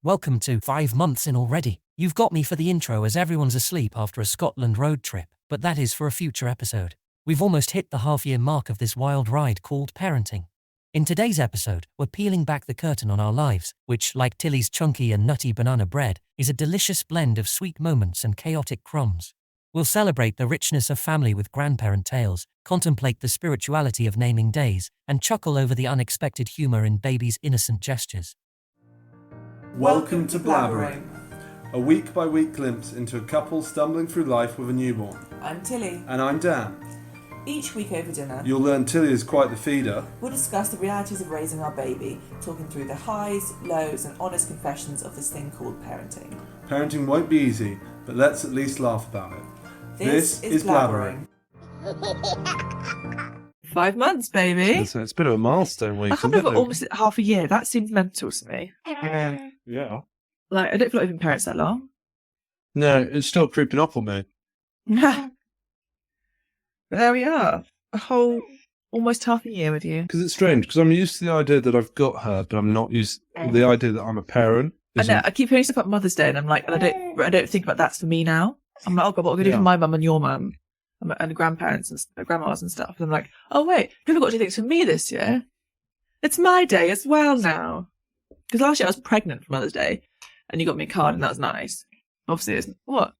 Welcome to 5 months in already. You've got me for the intro as everyone's asleep after a Scotland road trip, but that is for a future episode. We've almost hit the half-year mark of this wild ride called parenting. In today's episode, we're peeling back the curtain on our lives, which, like Tilly's chunky and nutty banana bread, is a delicious blend of sweet moments and chaotic crumbs. We'll celebrate the richness of family with grandparent tales, contemplate the spirituality of naming days, and chuckle over the unexpected humor in babies' innocent gestures. Welcome to Blabbering, a week-by-week glimpse into a couple stumbling through life with a newborn. I'm Tilly. And I'm Dan. Each week over dinner, You'll learn Tilly is quite the feeder. we'll discuss the realities of raising our baby, talking through the highs, lows and honest confessions of this thing called parenting. Parenting won't be easy, but let's at least laugh about it. This is Blabbering. 5 months, baby. It's a bit of a milestone week. I can't believe we're almost at half a year. That seems mental to me. Yeah. Like, I don't feel like I've been parents that long. No, it's still creeping up on me. But there we are. A whole, almost half a year with you. Because it's strange, because I'm used to the idea that I've got her, but I'm not used to the idea that I'm a parent. I know, I keep hearing stuff about Mother's Day and I'm like, I don't think about that's for me now. I'm like, oh God, what are we going to do for my mum and your mum? And grandparents and grandmas and stuff. And I'm like, oh wait, people got to do things for me this year. It's my day as well now. Because last year I was pregnant for Mother's Day and you got me a card and that was nice. Obviously, it's what?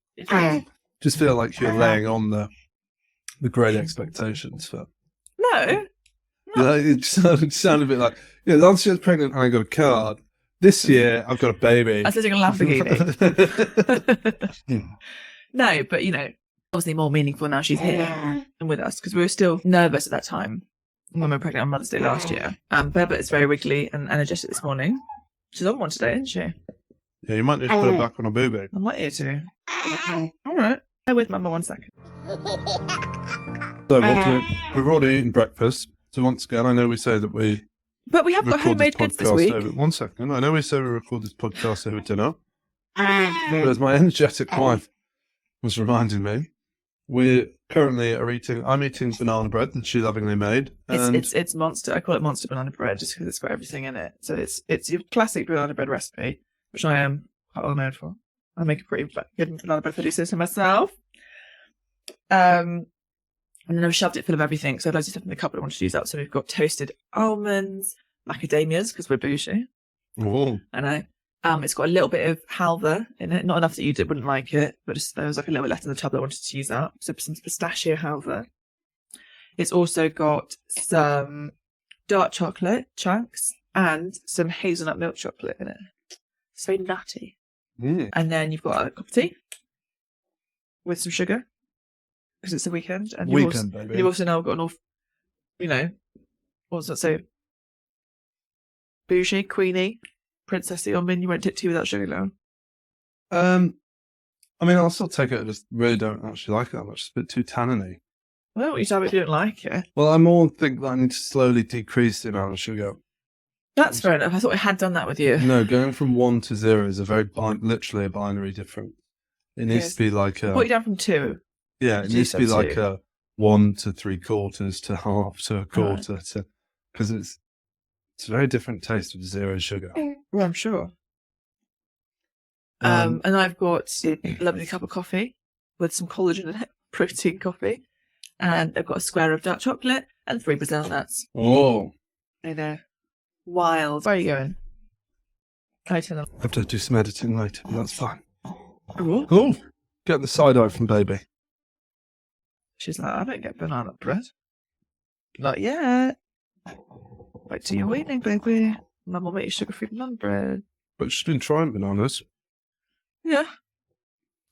Just feel like you're laying on the great expectations for. No. Yeah, it sounded a bit like, last year I was pregnant and I got a card. This year I've got a baby. I was sitting in a Lamborghini. No, but obviously more meaningful now she's here and with us because we were still nervous at that time when we were pregnant on Mother's Day last year. Beba is very wiggly and energetic this morning. She's on one today, isn't she? Yeah, you might need to put her back on a booby. I might need to. All right. Bear with Mama 1 second. So we've already eaten breakfast. So once again, I know we say that we. But we have got homemade goods this week. 1 second. I know we say we record this podcast over dinner. But as my energetic wife was reminding me, I'm eating banana bread that she lovingly made. And It's monster. I call it monster banana bread just because it's got everything in it. So it's your classic banana bread recipe, which I am quite well known for. I make a pretty good banana bread producer myself. And then I've shoved it full of everything. So loads of stuff in the cupboard I wanted to use up. So we've got toasted almonds, macadamias because we're bougie. oh, I know. It's got a little bit of halva in it, not enough that you wouldn't like it, but there was like a little bit left in the tub that I wanted to use up. So some pistachio halva. It's also got some dark chocolate chunks and some hazelnut milk chocolate in it. It's very nutty. Mm. And then you've got a cup of tea with some sugar because it's the weekend. And baby. You've also now got an awful, what does that say? Bougie, queenie. Princessy on you won't tip tea without sugar now. I mean, I'll still take it. I just really don't actually like it that much. It's a bit too tanniny. Well, you tell me if you don't like it. Well, I more think that I need to slowly decrease the amount of sugar. That's fair enough. I thought I had done that with you. No, going from 1 to 0 is literally a binary difference. It needs to be like a. Put you down from 2. Yeah, it needs to be like a 1 to 3/4 to half to a quarter to, because it's a very different taste with 0 sugar. Well, I'm sure. And I've got a lovely cup of coffee with some collagen in it, protein coffee. And I've got a square of dark chocolate and 3 Brazil nuts. Oh. I know. Wild. Where are you going? Can I turn them? I have to do some editing later, but that's fine. Oh. Oh, get the side eye from baby. She's like, I don't get banana bread. Not yet. Wait till you're eating, baby. Mum will make you sugar-free banana bread. But she's been trying bananas. Yeah.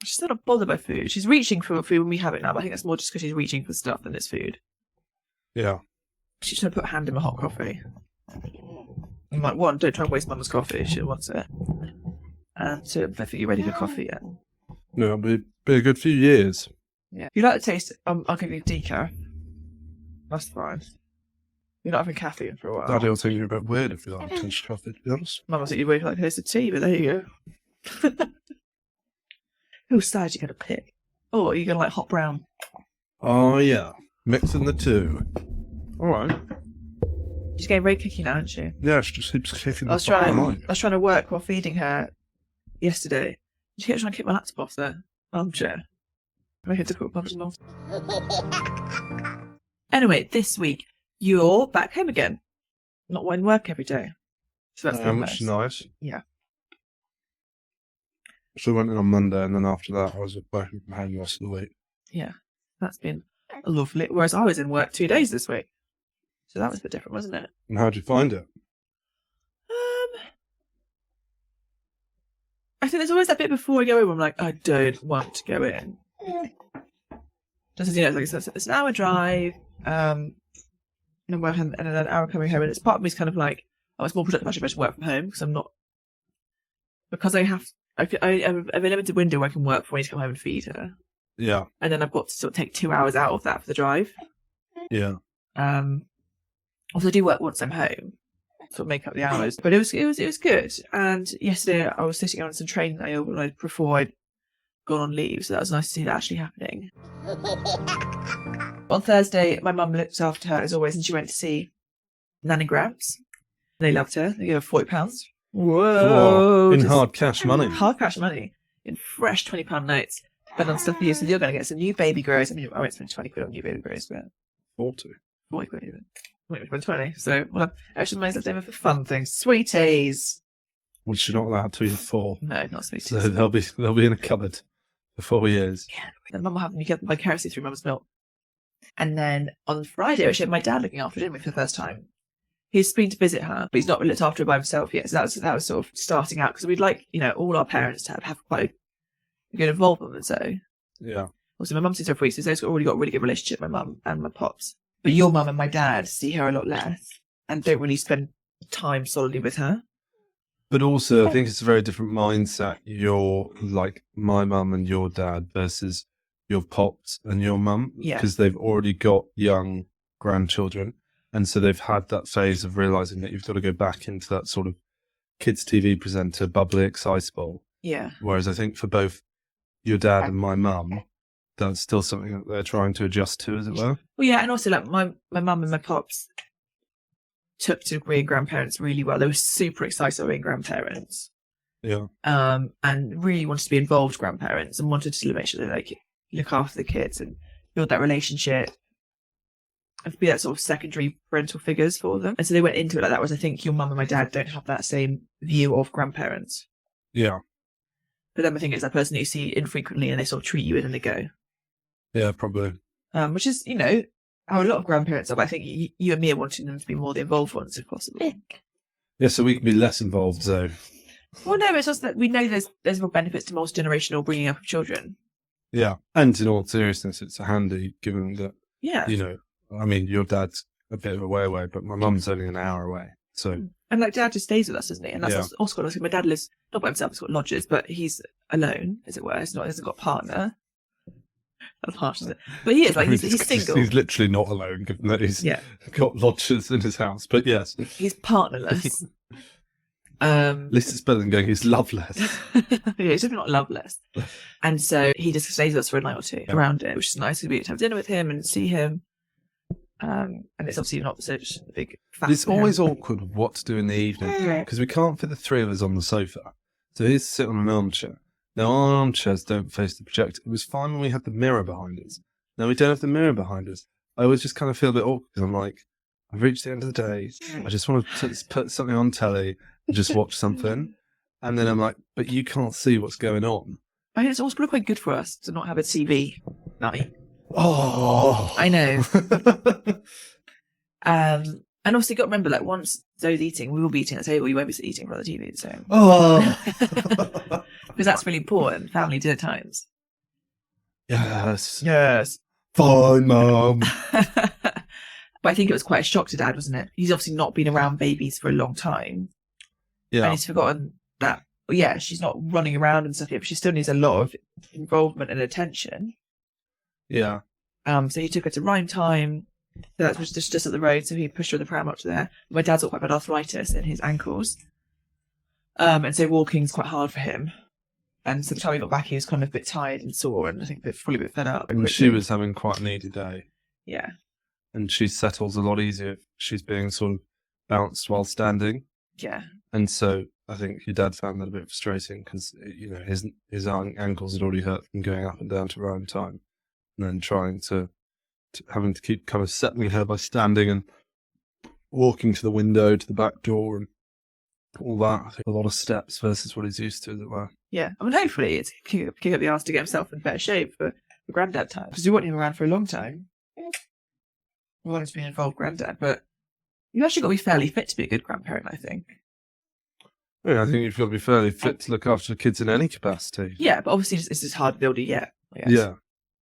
She's not bothered by food. She's reaching for food when we have it now, but I think that's more just because she's reaching for stuff than it's food. Yeah. She's trying to put a hand in my hot coffee. I'm like, 1, don't try and waste Mum's coffee. She wants it. And 2, I don't think you're ready for coffee yet. No, it'll be a good few years. Yeah. You like the taste? I'll give you decaf. That's fine. You're not having caffeine for a while. Daddy will think you're a bit weird if you like French coffee, to be honest. Mum will think you wake like a taste of tea, but there you go. Whose side are you going to pick? Oh, are you going to like hot brown? Oh, yeah. Mixing the two. All right. She's getting very kicky now, isn't she? Yeah, she just keeps kicking I was trying to work while feeding her yesterday. She kept trying to kick my laptop off the armchair. Make it difficult for long. Anyway, this week you're back home again. Not in work every day. So that's which is nice. Yeah. So I went in on Monday, and then after that I was working from home the rest of the week. Yeah. That's been lovely. Whereas I was in work 2 days this week. So that was a bit different, wasn't it? And how'd you find it? I think there's always that bit before I go in where I'm like, I don't want to go in. Just as you know, it's an hour drive, and I'm working, and then an hour coming home, and it's part of me is kind of like, oh, it's more productive actually to work from home because I have a limited window where I can work before I need to come home and feed her. Yeah. And then I've got to sort of take 2 hours out of that for the drive. Yeah. Also, I do work once I'm home, sort of make up the hours. But it was good. And yesterday I was sitting on some training that I organised before I'd gone on leave, so that was nice to see that actually happening. On Thursday, my mum looked after her as always, and she went to see Nanny Gramps. They loved her. They gave her £40. Whoa! In hard cash money. Hard cash money. In fresh £20 notes. Spent on stuff for you, so you're going to get some new baby grows. I mean, I won't spend 20 quid on new baby grows, but 40 quid even. Wait, 20. So we'll have extra money left over for fun things. Sweeties. Which you're not allowed to eat for. No, not sweeties. So they'll be in a cupboard for 4 years. Yeah. And Mum will have them. You get them vicariously through Mum's milk. And then on Friday, we had my dad looking after her, didn't we, for the first time? He's been to visit her, but he's not looked after her by himself yet. So that was sort of starting out, because we'd like, all our parents to have quite a good involvement. And so, yeah. Also, my mum sees her for weeks, so they've already got a really good relationship, my mum and my pops. But your mum and my dad see her a lot less and don't really spend time solidly with her. But also, I think it's a very different mindset. You're like my mum and your dad versus your pops and your mum, because they've already got young grandchildren. And so they've had that phase of realising that you've got to go back into that sort of kids' TV presenter, bubbly, excitable. Yeah. Whereas I think for both your dad and my mum, that's still something that they're trying to adjust to, as it were. Well, yeah, and also like my mum and my pops took to being grandparents really well. They were super excited about being grandparents. Yeah. And really wanted to be involved grandparents and wanted to make sure they look after the kids and build that relationship and be that sort of secondary parental figures for them. And so they went into it like that, whereas I think your mum and my dad don't have that same view of grandparents. Yeah. But then I think it's that person that you see infrequently and they sort of treat you in and they go. Yeah, probably. Which is, how a lot of grandparents are, but I think you and me are wanting them to be more the involved ones if possible. Yeah, so we can be less involved, though. Well, no, it's just that we know there's more benefits to multi-generational bringing up of children. Yeah, and in all seriousness, it's handy given that, I mean, your dad's a bit of a way away, but my mum's only an hour away, so... And Dad just stays with us, isn't he? And that's also got, my dad lives, not by himself, he's got lodgers, but he's alone, as it were. He hasn't got a partner. That's harsh, isn't it? But he is, he's single. He's literally not alone, given that he's got lodgers in his house, but yes. He's partnerless. At least it's better than going, he's loveless. Yeah, he's definitely not loveless. And so he just stays with us for a night or two around it, which is nice. We get to have dinner with him and see him. And it's obviously not such a big fact. It's always awkward what to do in the evening, because we can't fit the three of us on the sofa. So he's sit on an armchair. Now, our armchairs don't face the projector. It was fine when we had the mirror behind us. Now we don't have the mirror behind us. I always just kind of feel a bit awkward, because I'm like, I've reached the end of the day. I just want to put something on telly and just watch something. And then I'm like, but you can't see what's going on. I think it's also quite good for us to not have a TV night. Oh, I know. And obviously, you've got to remember, once Zoe's eating, we will be eating at the table. You won't be eating from the TV. So, because that's really important. Family dinner times. Yes. Fine, Mum. But I think it was quite a shock to Dad, wasn't it? He's obviously not been around babies for a long time. Yeah. And he's forgotten that. Yeah, she's not running around and stuff yet, but she still needs a lot of involvement and attention. Yeah. So he took her to rhyme time. So that was just up the road. So he pushed her in the pram up to there. My dad's got quite bad arthritis in his ankles. And so walking's quite hard for him. And so by the time he got back, he was kind of a bit tired and sore, and I think probably a bit fed up. And she was having quite a needy day. Yeah. And she settles a lot easier if she's being sort of bounced while standing. Yeah. And so I think your dad found that a bit frustrating because, his ankles had already hurt from going up and down to rhyme time. And then trying to having to keep kind of settling her by standing and walking to the window, to the back door and all that. I think a lot of steps versus what he's used to, as it were. Yeah. I mean, hopefully it's kick up the arse to get himself in better shape for granddad time. Because you want him around for a long time. We want him to be an involved granddad, but you've actually got to be fairly fit to be a good grandparent, I think. Yeah, I think you've got to be fairly fit to look after the kids in any capacity. Yeah, but obviously it's just hard to build it yet, I guess. Yeah.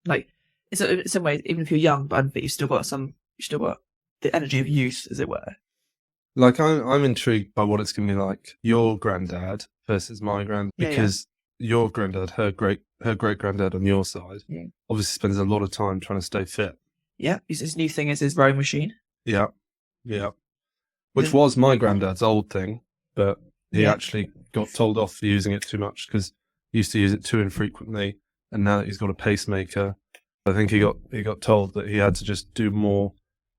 Like, in some ways, even if you're young, but you've still got the energy of youth, as it were. Like, I'm intrigued by what it's going to be like, your granddad versus my granddad, because your granddad, her great granddad on your side, obviously spends a lot of time trying to stay fit. Yeah, his new thing is his rowing machine. Yeah, yeah. Which was my granddad's old thing, but he actually got told off for using it too much because he used to use it too infrequently, and now that he's got a pacemaker, I think he got told that he had to just do more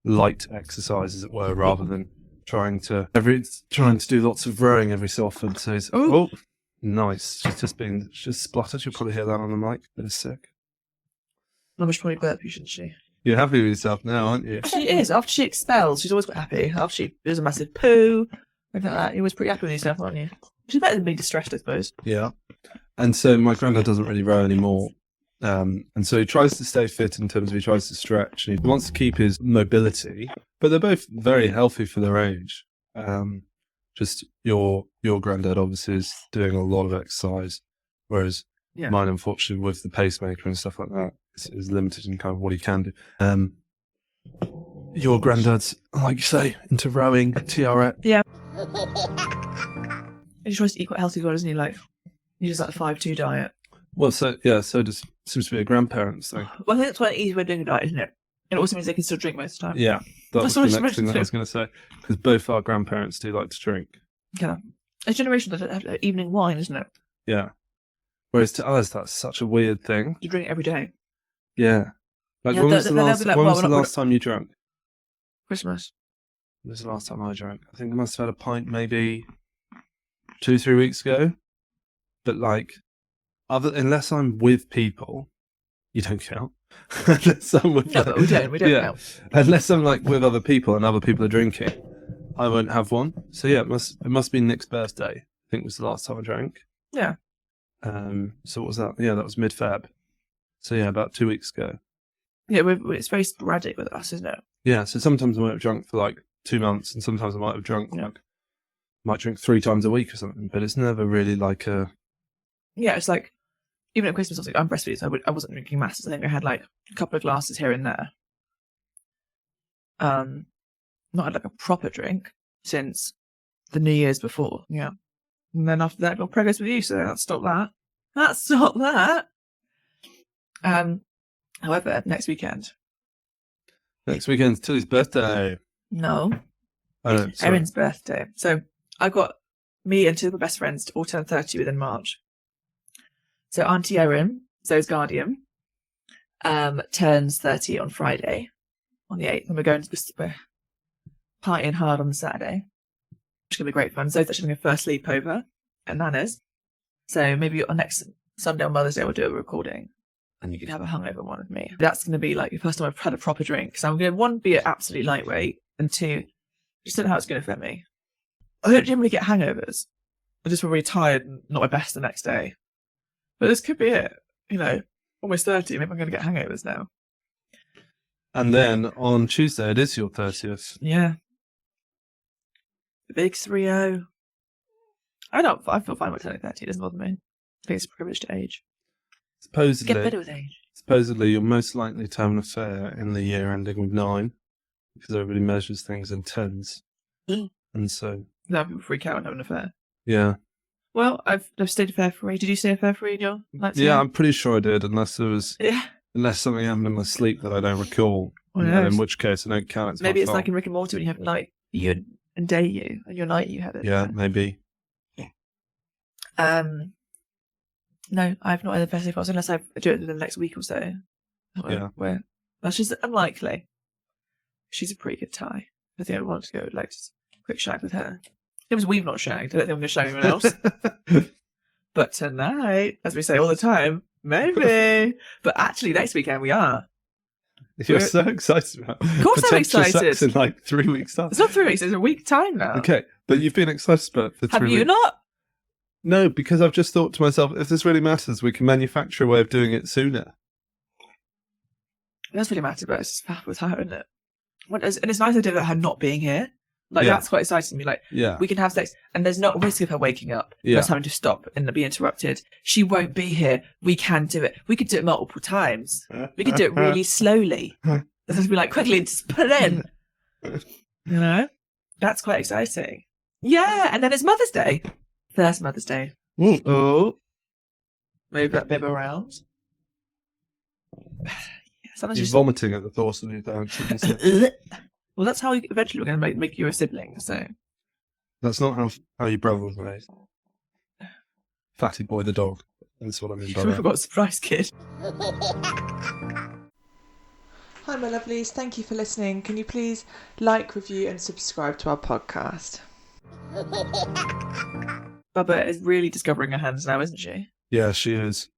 light exercise, as it were, rather than trying to do lots of rowing every so often. So he's nice. She's just spluttered. You'll probably hear that on the mic. Bit of sick. Mum should probably burp you, shouldn't she? You're happy with yourself now, aren't you? She is. After she expels, she's always quite happy. After she does a massive poo, everything like that, you're always pretty happy with yourself, aren't you? She's better than being distressed, I suppose. Yeah. And so my granddad doesn't really row anymore. And so he tries to stay fit in terms of he tries to stretch and he wants to keep his mobility, but they're both very healthy for their age. Just your granddad obviously is doing a lot of exercise, whereas mine, unfortunately, with the pacemaker and stuff like that, is limited in kind of what he can do. Your granddad's, like you say, into rowing, TRX. Yeah. He tries to eat quite healthy, doesn't he? Like, he does like a 5-2 diet. Well, so does seems to be a grandparent's thing. Well, I think that's quite an easy way of doing a diet, isn't it? And it also means they can still drink most of the time. Yeah, that was the next thing that I was going to say, because both our grandparents do like to drink. Yeah. A generation that have evening wine, isn't it? Yeah. Whereas to us, that's such a weird thing. You drink it every day. Yeah. Like, when was the last time you drank? Christmas. When was the last time I drank? I think I must have had a pint maybe 2-3 weeks ago. But like, unless I'm with people, you don't count. Unless I'm with we don't count. Unless I'm like with other people and other people are drinking, I won't have one. So yeah, it must be Nick's birthday. I think was the last time I drank. Yeah. So what was that? Yeah, that was mid-Feb. So yeah, about 2 weeks ago. Yeah, it's very sporadic with us, isn't it? Yeah, so sometimes I might have drunk for like 2 months, and sometimes I might have drunk might drink 3 times a week or something. But it's never really like a. Yeah, it's like even at Christmas, I'm breastfeeding, so I wasn't drinking masses. I think I had like a couple of glasses here and there. Not had like a proper drink since the New Year's before. Yeah. And then after that, I got pregnant with you, so that stopped that. However, next weekend. Next weekend's Tilly's birthday. No. Oh, Erin's birthday. So I've got me and 2 of my best friends to all turn 30 within March. So Auntie Erin, Zoe's guardian, turns 30 on Friday, on the 8th, and we're partying hard on the Saturday, which is going to be great fun. Zoe's actually having her first sleepover at Nana's. So maybe on next Sunday on Mother's Day, we'll do a recording and you can have a hungover one with me. That's going to be like the first time I've had a proper drink. So I'm going to, 1, be absolutely lightweight, and 2, just don't know how it's going to affect me. I don't generally get hangovers. I just feel really tired and not my best the next day. But this could be it. Almost 30, maybe I'm going to get hangovers now. And then on Tuesday, it is your 30th. Yeah. The big 3-0. I feel fine with turning 30. It doesn't bother me. I think it's a privileged age. Supposedly, get better with age. Supposedly, you're most likely to have an affair in the year ending with 9, because everybody measures things in 10s. And so... Now people freak out and have an affair. Yeah. Well, I've stayed affair-free. Did you stay affair-free in your life? Yeah, I'm pretty sure I did, unless something happened in my sleep that I don't recall. In which case I don't count it. Maybe it's like in Rick and Morty when you have night you and day you, and your night you have it. Yeah, maybe. No, I've not had a birthday party unless I do it in the next week or so. That's just unlikely. She's a pretty good tie. I think I want to go like quick shag with her. It was we've not shagged. I don't think I'm going to shag anyone else. But tonight, as we say all the time, maybe. But actually, next weekend we are. You're so excited about Of course I'm potential excited. sex in like 3 weeks' time. It's not 3 weeks, it's a week time now. Okay, but you've been excited about it for 3 Have weeks. you not? No, because I've just thought to myself, if this really matters, we can manufacture a way of doing it sooner. It does really matter, but it's just with her, isn't it? And it's nice idea about her not being here. Like, Yeah. that's quite exciting to me. Like, Yeah. we can have sex, and there's not a risk of her waking up, Yeah. us having to stop and be interrupted. She won't be here. We can do it. We could do it multiple times. We could do it really slowly. It's just be like, quickly, just put it in. You know? That's quite exciting. Yeah, and then it's Mother's Day. First Mother's Day. Mm. Oh. Move that bib around. Sometimes You're you vomiting at the thought of it. Well, that's how eventually we're going to make you a sibling, so. That's not how your brother was raised. Fatty boy the dog. That's what I mean by We that. forgot surprise kid. Hi, my lovelies. Thank you for listening. Can you please like, review, and subscribe to our podcast? Bubba is really discovering her hands now, isn't she? Yeah, she is.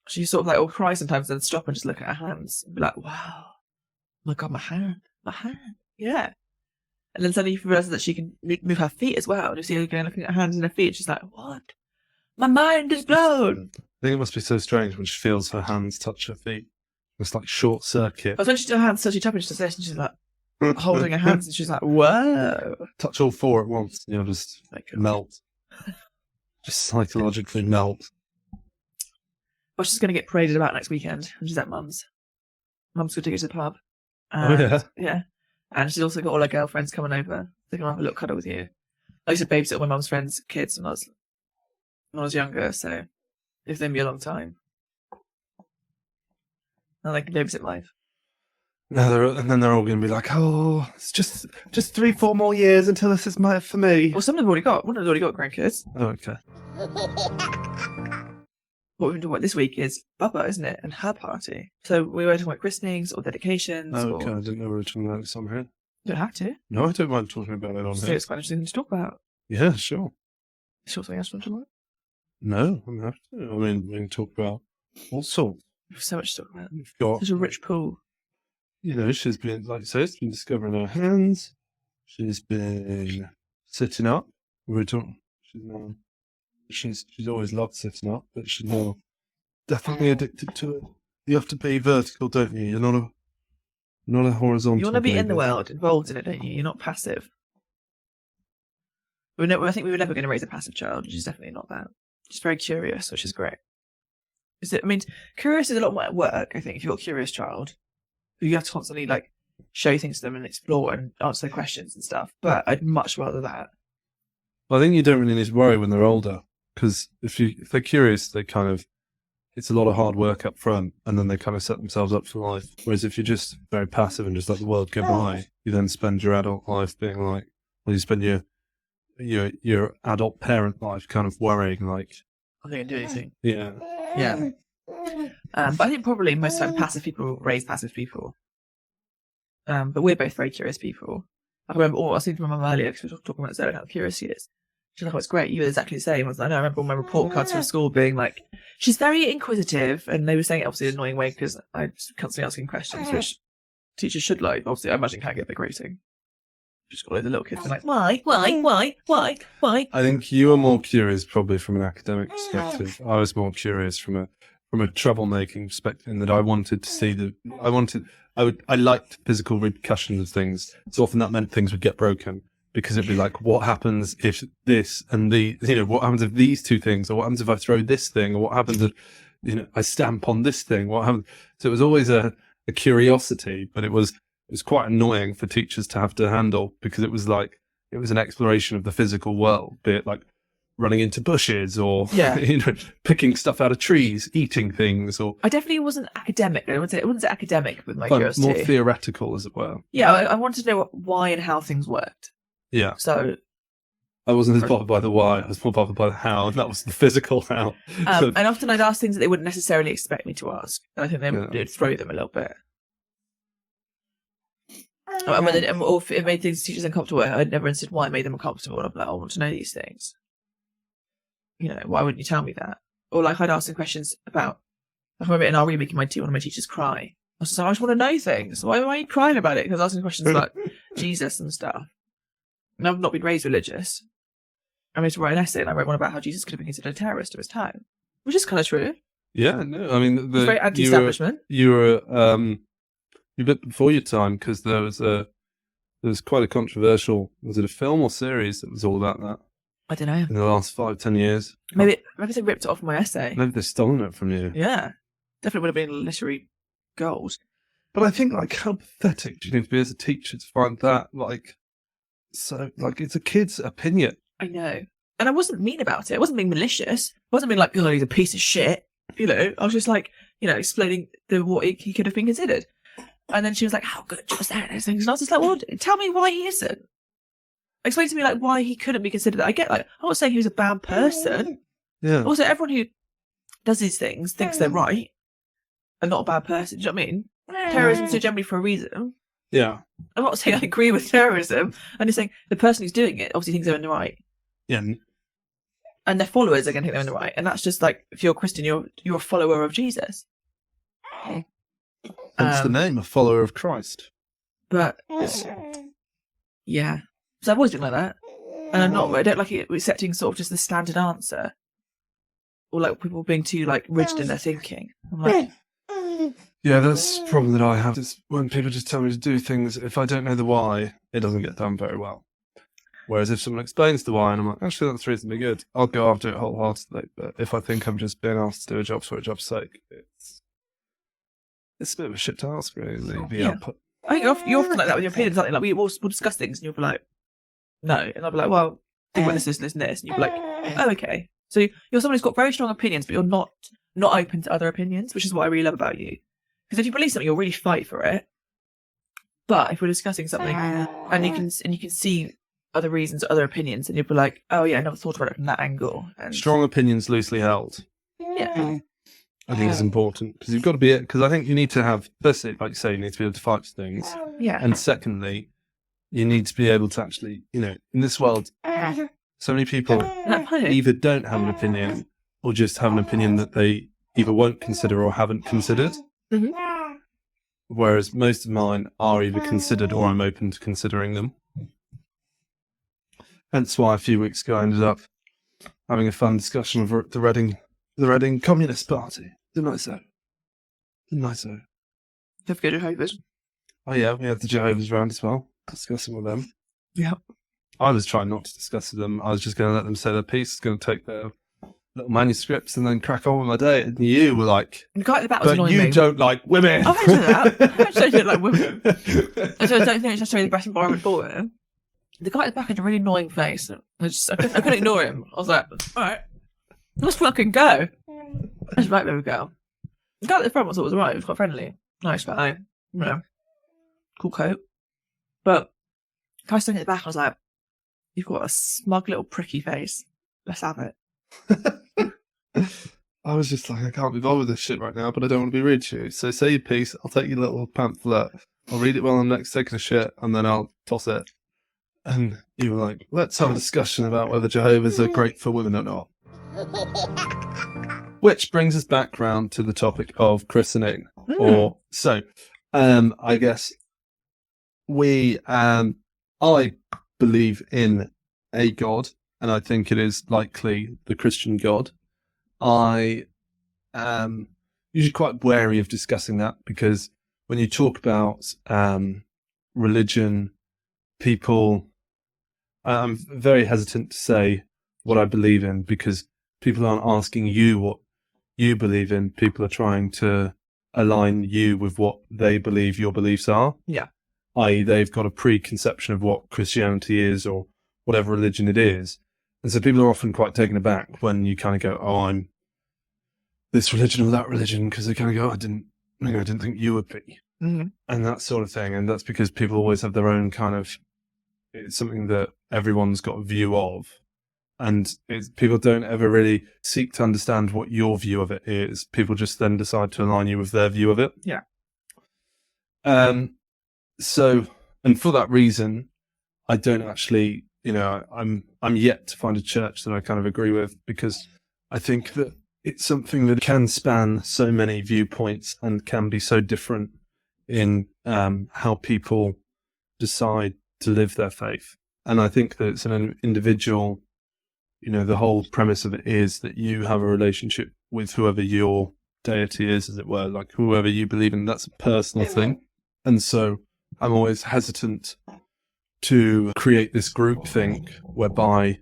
She sort of like will cry sometimes and then stop and just look at her hands and be like, wow, oh my God, my hand. Yeah. And then suddenly you realise that she can move her feet as well. And you see her going looking at her hands and her feet. And she's like, what? My mind is blown. I think it must be so strange when she feels her hands touch her feet. It's like short circuit. But when she does her hands, so she touches and she does this and she's like holding her hands and she's like, whoa. Touch all four at once, you know, just melt. Just psychologically melt. Well, she's going to get paraded about next weekend. And she's at Mum's. Mum's going to go to the pub. Oh, yeah? Yeah. And she's also got all her girlfriends coming over. They're going to have a little cuddle with you. I used to babysit all my mum's friends' kids when I was younger, so it's been me a long time. Now they can babysit life. And then they're all going to be like, oh, it's just 3-4 more years until this is for me. Well, some of them have already got. One of them has already got grandkids. Oh, okay. What we've been talking about this week is Bubba, isn't it? And her party. So we were talking about christenings or dedications. Oh, okay. Or... I didn't know we were talking about this on here. You don't have to. No, I don't mind talking about it on So here. it's quite interesting to talk about. Yeah, sure. Sure, something else you want to talk about? No, I'm happy to. I mean, we can talk about all sorts. There's so much to talk about. We've got, Such a rich pool. you know, she's been, like you say, she's been discovering her hands. She's been sitting up. We were talking, she's always loved sitting up, but she's now definitely addicted to it. You have to be vertical, don't you? You're not a horizontal. You want to be in the baby. world, involved in it, don't you? You're not passive. I think we were never going to raise a passive child. She's definitely not that. She's very curious, which is great. Curious is a lot more at work, I think, if you've got a curious child. You have to constantly, like, show things to them and explore and answer their questions and stuff. But I'd much rather that. Well, I think you don't really need to worry when they're older, because if they're curious, they kind of, it's a lot of hard work up front, and then they kind of set themselves up for life. Whereas if you're just very passive and just let the world go by, you then spend your adult life being like, well, you spend your adult parent life kind of worrying, like, I think I can do anything. yeah. Yeah. But I think probably most time passive people raise passive people. But we're both very curious people. I remember, I was thinking to my mum earlier, because we were talking about Zoe and how curious she is. She's like, oh, it's great, you're exactly the same. I was like, no, I remember all my report cards from school being like, she's very inquisitive, and they were saying it obviously in an annoying way because I was constantly asking questions, which teachers should like. Obviously, I imagine can't get a big rating. Just got loads of little kids being like, why? I think you were more curious probably from an academic perspective. I was more curious from a troublemaking perspective, in that I wanted to see I liked physical repercussions of things. So often that meant things would get broken, because it'd be like, what happens if this and what happens if these two things, or what happens if I throw this thing, or what happens if, I stamp on this thing, what happens? So it was always a curiosity, but it was quite annoying for teachers to have to handle, because it was an exploration of the physical world, be it like running into bushes or picking stuff out of trees, eating things, or I definitely wasn't academic. I wasn't academic with my curiosity. more theoretical, as it were. Yeah, I wanted to know why and how things worked. Yeah. So I wasn't as bothered by the why, I was more bothered by the how, and that was the physical how. and often I'd ask things that they wouldn't necessarily expect me to ask. And I think they would throw them a little bit. or if it made things teachers uncomfortable, I'd never understood why it made them uncomfortable. And I'm like, I want to know these things. You know, why wouldn't you tell me that? Or like I'd ask them questions about, like I remember in RE making one of my teachers cry. I was just like, I just want to know things. Why are you crying about it? Because I was asking questions about Jesus and stuff. And I've not been raised religious. I made to write an essay and I wrote one about how Jesus could have been considered a terrorist of his time, which is kind of true. Yeah, no, I mean, It's very anti-establishment. You were a bit before your time because there was quite a controversial. Was it a film or series that was all about that? I don't know. In the last 5-10 years, Maybe they ripped it off my essay. Maybe they've stolen it from you. Yeah, definitely would have been literary gold. But I think, like, how pathetic do you need to be as a teacher to find that, like, so, like, it's a kid's opinion. I know. And I wasn't mean about it. I wasn't being malicious. I wasn't being like, oh, he's a piece of shit. You know, I was just like, you know, explaining what he could have been considered. And then she was like, how good was that? And I was just like, well, tell me why he isn't. Explain to me, like, why he couldn't be considered. I get, like, I'm not saying he was a bad person. Yeah. Also, everyone who does these things thinks they're right and not a bad person. Do you know what I mean? Terrorism's generally for a reason. Yeah. I'm not saying I agree with terrorism. I'm just saying the person who's doing it obviously thinks they're in the right. Yeah. And their followers are going to think they're in the right. And that's just like, if you're a Christian, you're a follower of Jesus. That's the name, a follower of Christ. But, yeah. So I've always been like that. And I don't like it accepting sort of just the standard answer. Or like people being too like rigid in their thinking. I'm like, yeah, that's the problem that I have. Is when people just tell me to do things, if I don't know the why, it doesn't get done very well. Whereas if someone explains the why and I'm like, actually, that's reasonably good, I'll go after it wholeheartedly. But if I think I'm just being asked to do a job for a job's sake, it's a bit of a shit task, really. The output. I think you're often like that with your opinions. Like we'll discuss things and you'll be like, no. And I'll be like, well, think about this, and this. And you'll be like, oh, okay. So you're someone who's got very strong opinions, but you're not open to other opinions, which is what I really love about you. Because if you believe something, you'll really fight for it. But if we're discussing something and you can see other reasons, other opinions, and you'll be like, oh yeah, I never thought about it from that angle. And strong opinions loosely held. Yeah. I think it's important because you've got to be it. Because I think you need to have, firstly, like you say, you need to be able to fight for things. Yeah. And secondly, you need to be able to actually, you know, in this world, so many people either don't have an opinion or just have an opinion that they either won't consider or haven't considered. Mm-hmm. Whereas most of mine are either considered or I'm open to considering them. Hence why a few weeks ago I ended up having a fun discussion of the Reading Communist Party. Didn't I so? Don't forget Jehovah's. Oh yeah, we had the Jehovah's round as well, discussing with them. Yeah. I was trying not to discuss with them. I was just going to let them say their piece, going to take their little manuscripts and then crack on with my day. And you were like, the guy at the back was but annoying you me. don't like women. I've heard that. I actually don't like women. I don't think it's necessarily the best environment for them. The guy at the back had a really annoying face. I couldn't ignore him. I was like, alright, let's fucking go. I was right, there we go. The guy at the front I thought was alright. He was quite friendly. Nice guy. You know, cool coat. But the guy standing at the back, I was like, you've got a smug little pricky face. Let's have it. I was just like, I can't be bothered with this shit right now, but I don't want to be rude to you. So say your piece, I'll take your little pamphlet, I'll read it while I'm next taking a shit, and then I'll toss it. And you were like, let's have a discussion about whether Jehovah's are great for women or not. Which brings us back round to the topic of christening. I guess I believe in a God, and I think it is likely the Christian God. I am usually quite wary of discussing that because when you talk about religion, I'm very hesitant to say what I believe in because people aren't asking you what you believe in. People are trying to align you with what they believe your beliefs are. Yeah. I.e., they've got a preconception of what Christianity is or whatever religion it is. And so people are often quite taken aback when you kind of go, oh, I'm this religion or that religion, because they kind of go, I didn't think you would be. Mm-hmm. And that sort of thing. And that's because people always have their own kind of, it's something that everyone's got a view of. And people don't ever really seek to understand what your view of it is. People just then decide to align you with their view of it. Yeah. So And for that reason, I don't actually, I'm yet to find a church that I kind of agree with, because I think that it's something that can span so many viewpoints and can be so different in how people decide to live their faith. And I think that it's an individual, the whole premise of it is that you have a relationship with whoever your deity is, as it were, like whoever you believe in. That's a personal thing. And so I'm always hesitant to create this group think whereby,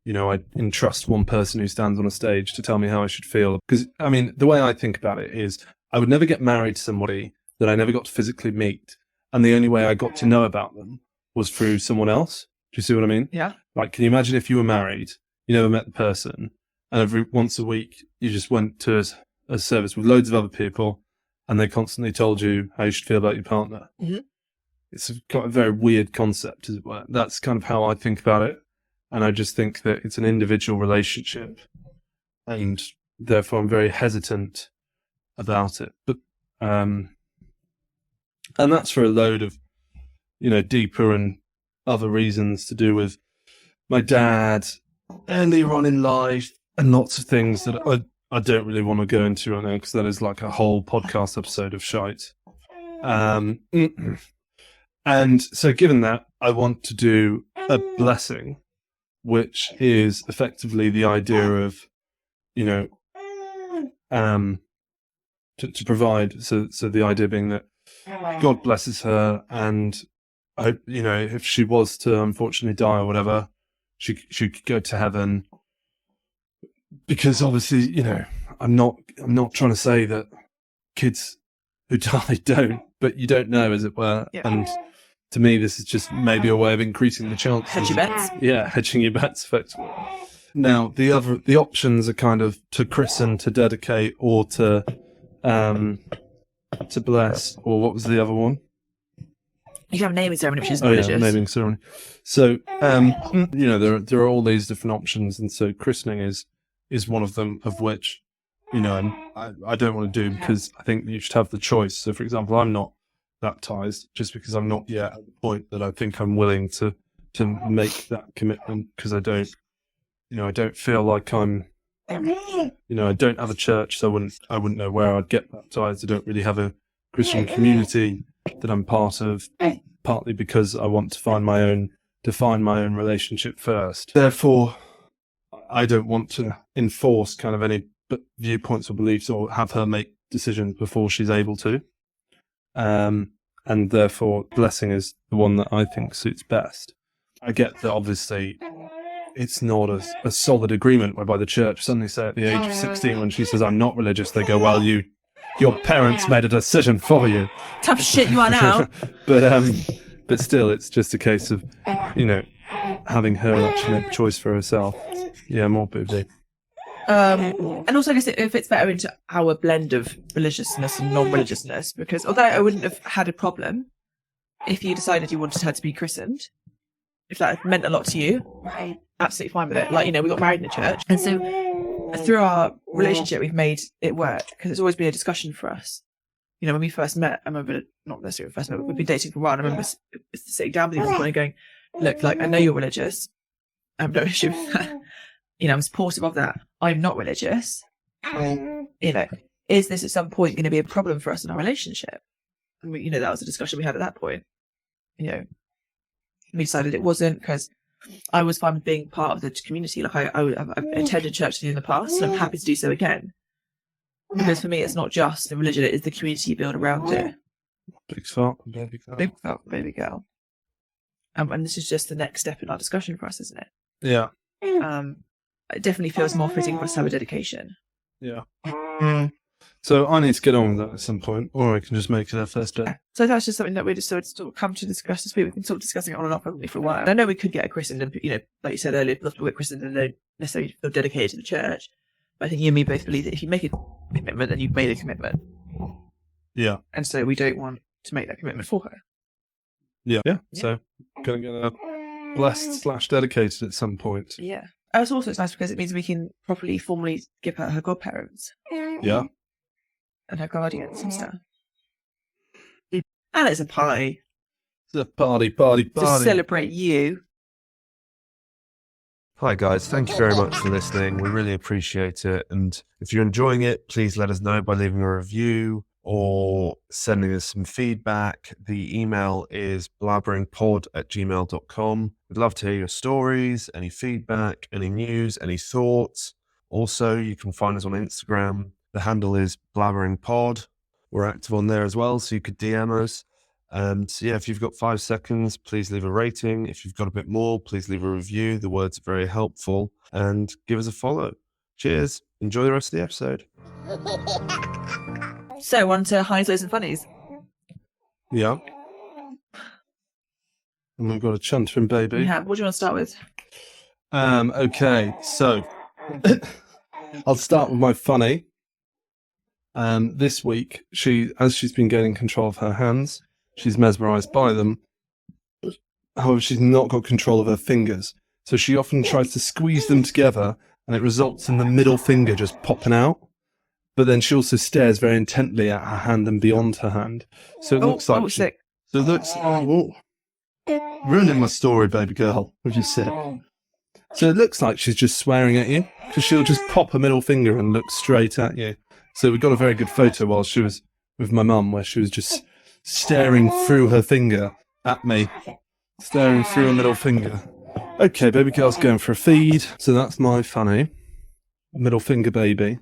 I entrust one person who stands on a stage to tell me how I should feel. Because, the way I think about it is I would never get married to somebody that I never got to physically meet. And the only way I got to know about them was through someone else. Do you see what I mean? Yeah. Like, can you imagine if you were married, you never met the person, and once a week you just went to a service with loads of other people and they constantly told you how you should feel about your partner? Mm-hmm. It's got a very weird concept, as it were. That's kind of how I think about it. And I just think that it's an individual relationship, and therefore I'm very hesitant about it. But, and that's for a load of, deeper and other reasons to do with my dad earlier on in life and lots of things that I don't really want to go into right now, because that is like a whole podcast episode of shite. And so given that, I want to do a blessing, which is effectively the idea of, to provide. So the idea being that God blesses her, and if she was to unfortunately die or whatever, she could go to heaven. Because obviously, I'm not trying to say that kids who die don't, but you don't know, as it were. Yeah. And to me, this is just maybe a way of increasing the chances. Hedge your bets. Yeah, hedging your bets, effectively. Now, the options are kind of to christen, to dedicate, or to bless, or what was the other one? You can have a naming ceremony, which is religious. religious. Yeah, naming ceremony. So, there are all these different options, and so christening is one of them, of which, I don't want to do, because I think you should have the choice. So, for example, I'm not baptized just because I'm not yet at the point that I think I'm willing to make that commitment, because I don't feel like I'm, I don't have a church, so I wouldn't know where I'd get baptized. I don't really have a Christian community that I'm part of, partly because I want to find my own relationship first. Therefore, I don't want to enforce kind of any viewpoints or beliefs, or have her make decisions before she's able to. And therefore, blessing is the one that I think suits best. I get that obviously it's not a solid agreement whereby the church suddenly say at the age of 16, when she says, I'm not religious, they go, well, your parents made a decision for you. Tough shit you are now. But still, it's just a case of, having her actually make a choice for herself. Yeah, more booty. And also, I guess it fits better into our blend of religiousness and non-religiousness, because although I wouldn't have had a problem if you decided you wanted her to be christened, if that meant a lot to you, I'm absolutely fine with it. Like, we got married in the church, and so through our relationship, we've made it work, because it's always been a discussion for us. When we first met, I remember, not necessarily first met, but we've been dating for a while, and I remember sitting down with you at one point and going, look, like, I know you're religious. I have no issue with that. I'm supportive of that. I'm not religious. Is this at some point going to be a problem for us in our relationship? And we, that was a discussion we had at that point. We decided it wasn't, because I was fine with being part of the community. Like, I've attended church in the past, and I'm happy to do so again. Because for me, it's not just the religion; it is the community you build around it. Big fart, baby girl. Big fart, baby girl. And this is just the next step in our discussion for us, isn't it? Yeah. It definitely feels more fitting for us to have a dedication. Yeah. So I need to get on with that at some point, or I can just make it our first day. So that's just something that we just sort of come to discuss this week. We've been sort of discussing it on and off for a while. And I know we could get a christened, and like you said earlier, lots of people get christened and don't necessarily feel dedicated to the church. But I think you and me both believe that if you make a commitment, then you've made a commitment. Yeah. And so we don't want to make that commitment for her. Yeah. So gonna get a blessed / dedicated at some point. Yeah. It's also nice because it means we can properly, formally give her godparents. Yeah. And her guardians and stuff. And it's a pie. The party, party, To party. celebrate you. Hi guys, thank you very much for listening. We really appreciate it. And if you're enjoying it, please let us know by leaving a review or sending us some feedback. The email is blabberingpod@gmail.com. We'd love to hear your stories, any feedback, any news, any thoughts. Also, you can find us on Instagram. The handle is blabberingpod. We're active on there as well, so you could DM us. And yeah, if you've got 5 seconds, please leave a rating. If you've got a bit more, please leave a review. The words are very helpful. And give us a follow. Cheers. Enjoy the rest of the episode. So, on to highs, lows, and funnies. Yeah. And we've got a chuntering baby. We have. What do you want to start with? Okay, so I'll start with my funny. This week, as she's been gaining control of her hands, she's mesmerised by them. However, she's not got control of her fingers. So she often tries to squeeze them together, and it results in the middle finger just popping out. But then she also stares very intently at her hand and beyond her hand. So it looks like sick. So it looks ruining my story, baby girl, with your sit. So it looks like she's just swearing at you, because she'll just pop a middle finger and look straight at you. So we got a very good photo while she was with my mum, where she was just staring through her finger at me, staring through a middle finger. Okay, baby girl's going for a feed. So that's my funny. Middle finger baby.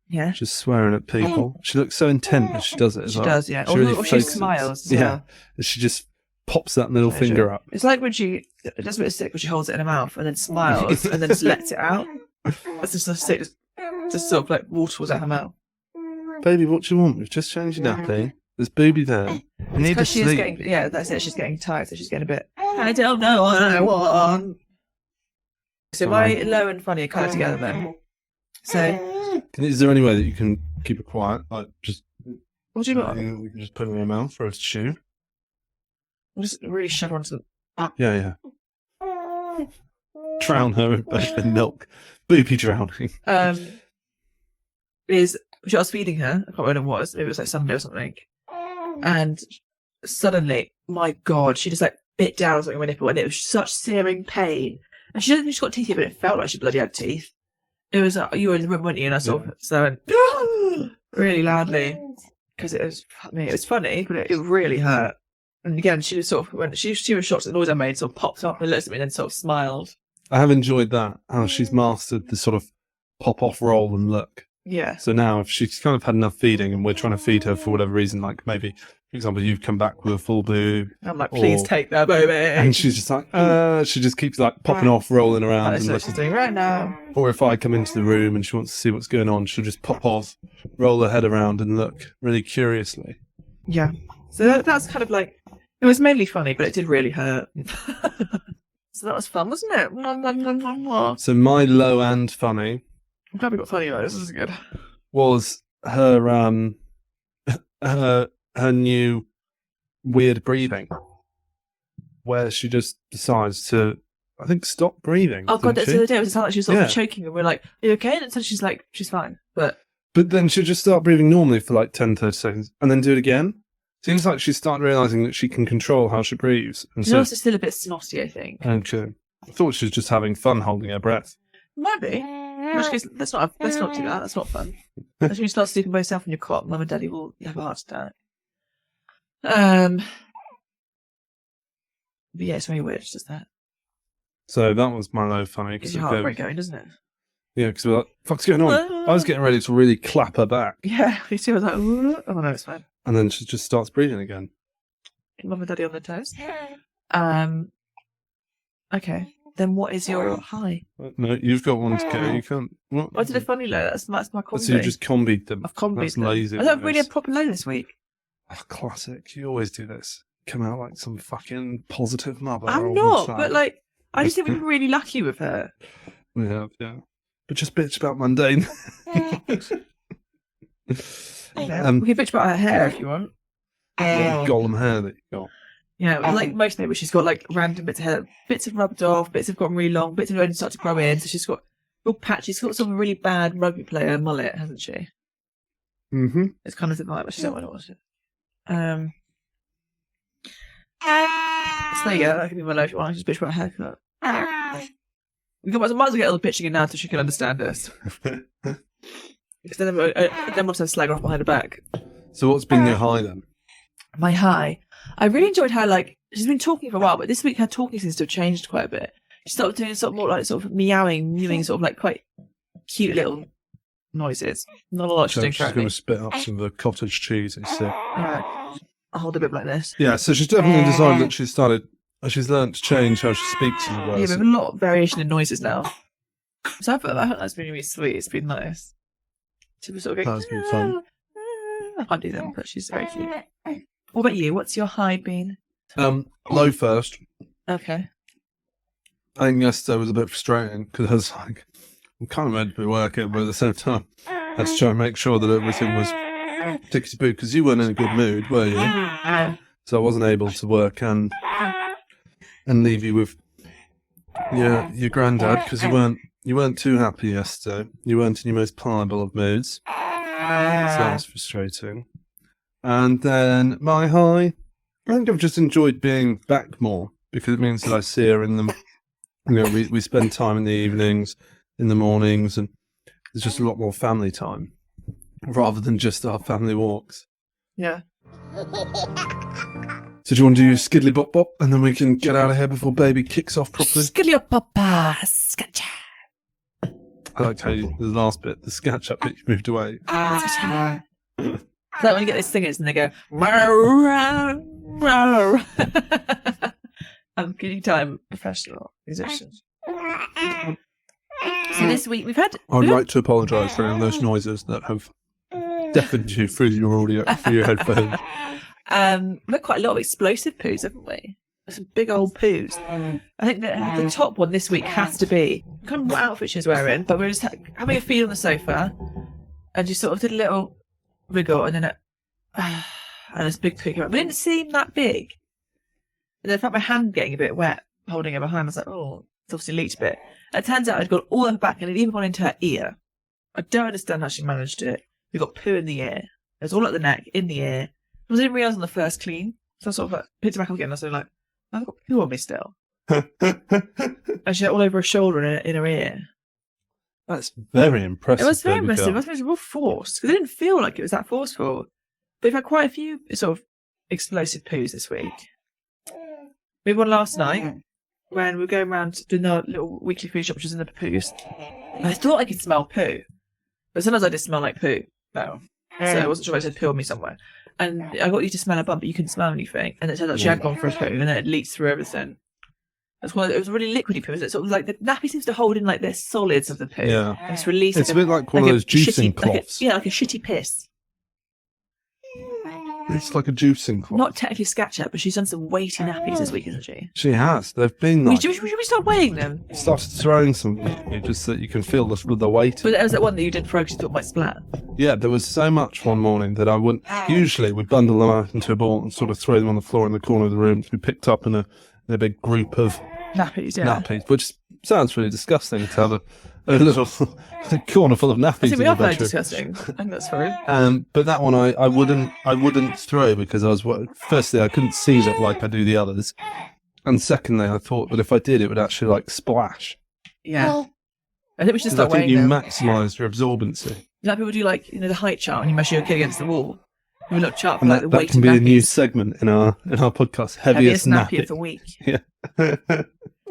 Yeah. Just swearing at people. She looks so intent as she does it as well. She does, yeah. She really Or she focuses. smiles as Yeah. well. She just pops that middle finger up. It's like when she does a bit of sick when she holds it in her mouth and then smiles and then just lets it out. That's just the sick, just sort of like waterfalls out her mouth. Baby, what do you want? We've just changed your nappy. There's booby there. You need to Because she's sleep. getting, yeah, that's it. She's getting tired, so she's getting a bit. I don't know what I want. So my low and funny are kind of together then. So Is there any way that you can keep it quiet? Like just what do you want? we can just put it in her mouth for her to chew. I'll just really shove her onto the. Yeah. Drown her in milk. Booby drowning. Is I was feeding her. I can't remember when it was. Maybe it was like Sunday or something. And suddenly, my God, she just like bit down on something with my nipple, and it was such searing pain. And she doesn't think she's got teeth yet, but it felt like she bloody had teeth. It was you were in the room, weren't you? And I sort of so I went really loudly because it was funny, but it really hurt. And again, she was sort of when she was shocked at the noise I made, sort of popped up and looked at me, and then sort of smiled. I have enjoyed that, how she's mastered the sort of pop-off roll and look. Yeah. So now if she's kind of had enough feeding and we're trying to feed her for whatever reason, like maybe, for example, you've come back with a full boob. I'm like, please take that, baby. And she's just like, she just keeps like popping off, rolling around. That's And what she's doing right now. or if I come into the room and she wants to see what's going on, she'll just pop off, roll her head around and look really curiously. Yeah. So that's kind of like, it was mainly funny, but it did really hurt. So that was fun, wasn't it? So my low and funny I'm glad we got funny though. This is good. was her her new weird breathing, where she just decides to, I think, stop breathing. Oh God, didn't that's the she? other day. It was like she was sort Yeah. of choking, and we're like, "Are you okay?" And so she's like, "She's fine." But then she'll just start breathing normally for like 10, 30 seconds and then do it again. Seems like she's started realising that she can control how she breathes. And she's so, also still a bit snotty, I think. and I thought she was just having fun holding her breath. Maybe. In which case, let's not do that. That's not fun. That's when you start sleeping by yourself in your cot. Mum and Daddy will have a heart attack. But yeah, it's very weird. It's just that. So that was my low funny. Gets your heart rate going, doesn't it? Yeah, because we're like, fuck's going on? I was getting ready to really clap her back. Yeah, you see, I was like, ooh. Oh no, it's fine. And then she just starts breathing again. Mum and Daddy on their toes. Okay. Then what is your high? No, you've got one to go. You can't. What? I did a funny low. That's my combi. So you just combied them. I've combied That's them. lazy. I don't really have proper low this week. Oh, classic. You always do this. Come out like some fucking positive mother. all I'm the not, time. but like, I just think we've been really lucky with her. We have, yeah. But just bitch about mundane. We can bitch about her hair if you want. Golem hair that you got. Yeah, like most neighbours, she's got like random bits of hair, bits have rubbed off, bits have gotten really long, bits have only started to grow in. So she's got real patchy. She's got sort of a really bad rugby player mullet, hasn't she? Mm-hmm. It's kind of like, but she don't want to watch it. So there you go. That can be my life. You want to just bitch about a haircut. We might as well get all the bitching in now so she can understand us. Because then we'll have to slag her off behind her back. So what's been your high then? My high. I really enjoyed how, like, she's been talking for a while, but this week her talking seems to have changed quite a bit. She started doing sort of more like sort of meowing, mewing, sort of like quite cute little noises. Not a lot she's doing She's currently. going to spit up some of the cottage cheese. You see. Alright. I'll hold a bit like this. Yeah, so she's definitely decided that she's learned to change how she speaks in the Yeah, words. we have a lot of variation in noises now. So I thought that's been really sweet. It's been nice. To sort of go, That's been fun. I can't do them, but she's very cute. What about you? What's your high been? Low first. Okay. I think yesterday was a bit frustrating because I was like, I'm kind of meant to be working, but at the same time, I had to try and make sure that everything was tickety-boo because you weren't in a good mood, were you? So I wasn't able to work and leave you with your granddad because you weren't too happy yesterday. You weren't in your most pliable of moods. So that was frustrating. And then my high, I think I've just enjoyed being back more because it means that I see her in the, we spend time in the evenings, in the mornings, and there's just a lot more family time rather than just our family walks. Yeah. So do you want to do Skiddly Bop Bop and then we can get out of here before baby kicks off properly? Skilly-up-papa, sketcha. I liked how the last bit, the sketch up bit, you moved away. It's like when you get these singers and they go, "Meow, meow." Can you tell I'm a professional musician? So this week we've had. I'd like to apologise for any of those noises that have deafened you through your audio, through your headphones. We've had quite a lot of explosive poos, haven't we? Some big old poos. I think that the top one this week has to be, I can't remember what outfit she's wearing, but we were just having a feed on the sofa and she sort of did a little wriggle and then and this big poo came out. But it didn't seem that big. And then I felt my hand getting a bit wet, holding her behind. I was like, oh, it's obviously leaked a bit. And it turns out I'd got all her back and it even gone into her ear. I don't understand how she managed it. We got poo in the ear. It was all at the neck, in the ear. I didn't realise on the first clean. So I sort of like picked it back up again and I was like, I've got poo on me still. And she had it all over her shoulder and in her ear. That's very impressive. It was very baby impressive. girl. It was real forced because it didn't feel like it was that forceful. But we've had quite a few sort of explosive poos this week. We had one last night when we were going around doing our little weekly food shop, which was in the poos. And I thought I could smell poo, but sometimes I did smell like poo. No, so I wasn't sure if I said poo on me somewhere. And I got you to smell a bum, but you couldn't smell anything. And it turned out she had gone for a poo, and then it leaked through everything. It was a really liquidy poo. It sort of like the nappy seems to hold in like the solids of the poo. Yeah. And it's released. It's a bit like one of those juicing cloths. Like a shitty piss. It's like a juicing cloth. Not technically Sketchup, but she's done some weighty nappies this week, hasn't she? She has. They've been like... Should we start weighing them? started throwing some just so that you can feel the weight. But there was that one that you did for because you thought might splat. Yeah, there was so much one morning that I wouldn't... Usually we'd bundle them out into a ball and sort of throw them on the floor in the corner of the room to be picked up in a big group of Nappies, yeah. nappies, which sounds really disgusting to have a little corner full of nappies I think in we the are very bedroom. disgusting. I think that's fine. But that one I wouldn't throw because I was firstly I couldn't see it like I do the others, and secondly I thought that if I did it would actually like splash. Yeah. I think we should 'Cause I start think weighing you them. maximise your absorbency, Like people do like, the height chart and you measure your kid against the wall. We look chart for and like the that weight can of be a new nappies. segment in our podcast. Heaviest Heaviest nappy of nappy. the week. Yeah.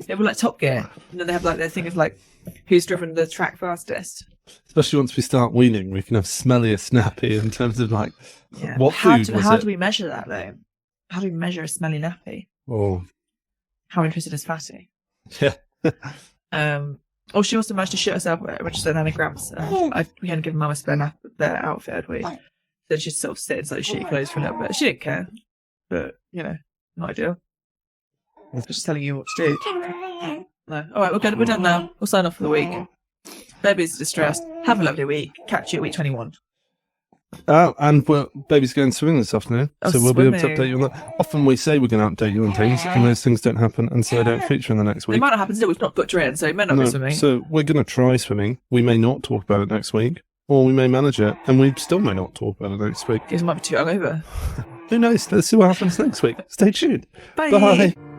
They were like Top Gear. And then they have like their thing of like who's driven the track fastest. Especially once we start weaning, we can have smelliest nappy in terms of like Yeah. what How food was how it? do we measure that though? How do we measure a smelly nappy? Oh, How interested is fatty? yeah. Oh, she also managed to shit herself when she said nanograms. We hadn't given Mum a spare outfit, had we? So she'd sort of sit in slightly shitty clothes for a little bit. She didn't care, but not ideal. I was just telling you what to do. No, all right, we're done now. We'll sign off for the week. Baby's distressed. Have a lovely week. Catch you at week 21. And baby's going swimming this afternoon, Oh, so we'll be able to swimming. update you on that. Often we say we're going to update you on things, and those things don't happen, and so they don't feature in the next It week. might not happen still. We've not booked her in, so it may not No, be swimming. so we're going to try swimming. We may not talk about it next week, or we may manage it, and we still may not talk about it next week. Kids might be too hungover. Who knows? Let's see what happens next week. Stay tuned. Bye. Bye.